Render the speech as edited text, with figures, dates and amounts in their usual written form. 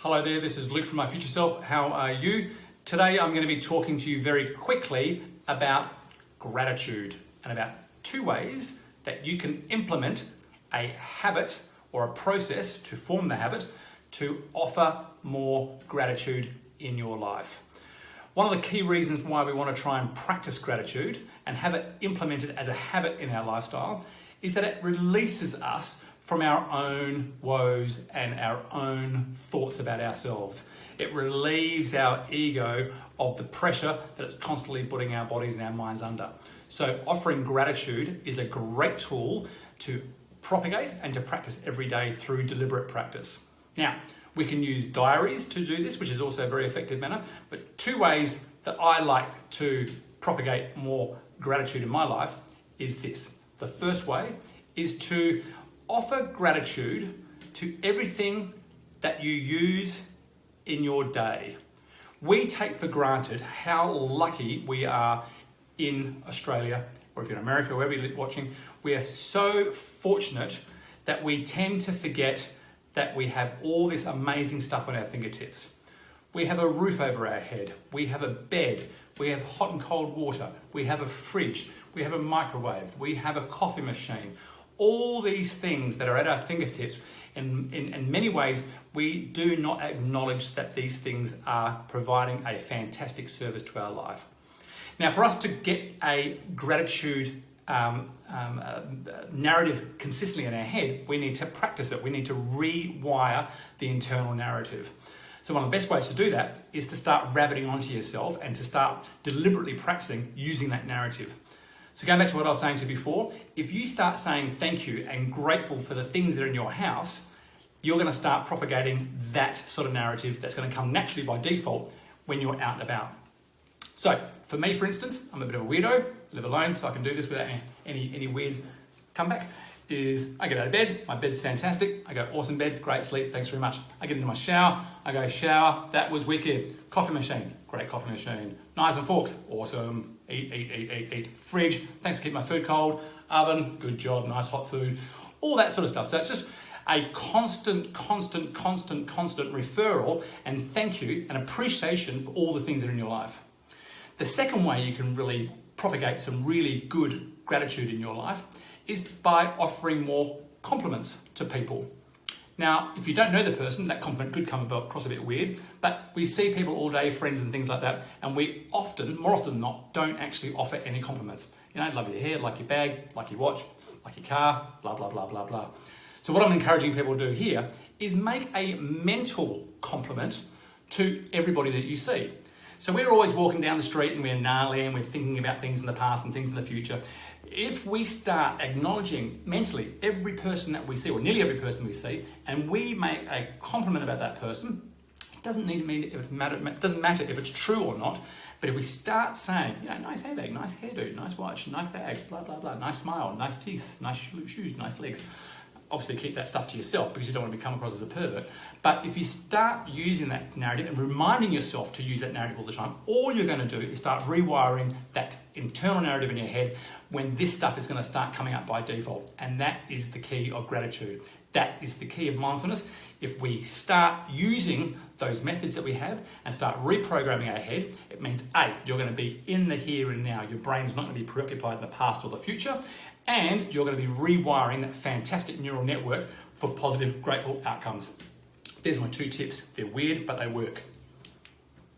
Hello there, this is Luke from My Future Self. How are you? Today I'm going to be talking to you very quickly about gratitude and about two ways that you can implement a habit or a process to form the habit to offer more gratitude in your life. One of the key reasons why we want to try and practice gratitude and have it implemented as a habit in our lifestyle is that it releases us from our own woes and our own thoughts about ourselves. It relieves our ego of the pressure that it's constantly putting our bodies and our minds under. So offering gratitude is a great tool to propagate and to practice every day through deliberate practice. Now, we can use diaries to do this, which is also a very effective manner, but two ways that I like to propagate more gratitude in my life is this. The first way is to offer gratitude to everything that you use in your day. We take for granted how lucky we are in Australia, or if you're in America, wherever you're watching, we are so fortunate that we tend to forget that we have all this amazing stuff on our fingertips. We have a roof over our head, we have a bed, we have hot and cold water, we have a fridge, we have a microwave, we have a coffee machine. All these things that are at our fingertips, in many ways, we do not acknowledge that these things are providing a fantastic service to our life. Now, for us to get a gratitude narrative consistently in our head, we need to practice it. We need to rewire the internal narrative. So one of the best ways to do that is to start rabbiting onto yourself and to start deliberately practicing using that narrative. So going back to what I was saying to you before, if you start saying thank you and grateful for the things that are in your house, you're going to start propagating that sort of narrative that's going to come naturally by default when you're out and about. So for me, for instance, I'm a bit of a weirdo, live alone, so I can do this without any weird comeback, is I get out of bed, my bed's fantastic, I go awesome bed, great sleep, thanks very much. I get into my shower, I go shower, that was wicked. Coffee machine, great coffee machine. Knives and forks, awesome. Eat. Fridge, thanks for keeping my food cold. Oven, good job, nice hot food. All that sort of stuff. So it's just a constant referral and thank you and appreciation for all the things that are in your life. The second way you can really propagate some really good gratitude in your life is by offering more compliments to people. Now, if you don't know the person, that compliment could come across a bit weird, but we see people all day, friends and things like that, and we often, more often than not, don't actually offer any compliments. You know, love your hair, like your bag, like your watch, like your car, blah, blah, blah, blah, blah. So what I'm encouraging people to do here is make a mental compliment to everybody that you see. So we're always walking down the street and we're gnarly and we're thinking about things in the past and things in the future. If we start acknowledging mentally every person that we see, or nearly every person we see, and we make a compliment about that person, it doesn't need to mean if it's matter, it doesn't matter if it's true or not, but if we start saying, you know, nice handbag, nice hairdo, nice watch, nice bag, blah, blah, blah, nice smile, nice teeth, nice shoes, nice legs. Obviously keep that stuff to yourself because you don't want to come across as a pervert. But if you start using that narrative and reminding yourself to use that narrative all the time, all you're going to do is start rewiring that internal narrative in your head when this stuff is going to start coming up by default. And that is the key of gratitude. That is the key of mindfulness. If we start using those methods that we have and start reprogramming our head, it means A, you're going to be in the here and now. Your brain's not going to be preoccupied in the past or the future. And you're going to be rewiring that fantastic neural network for positive, grateful outcomes. There's my two tips. They're weird, but they work.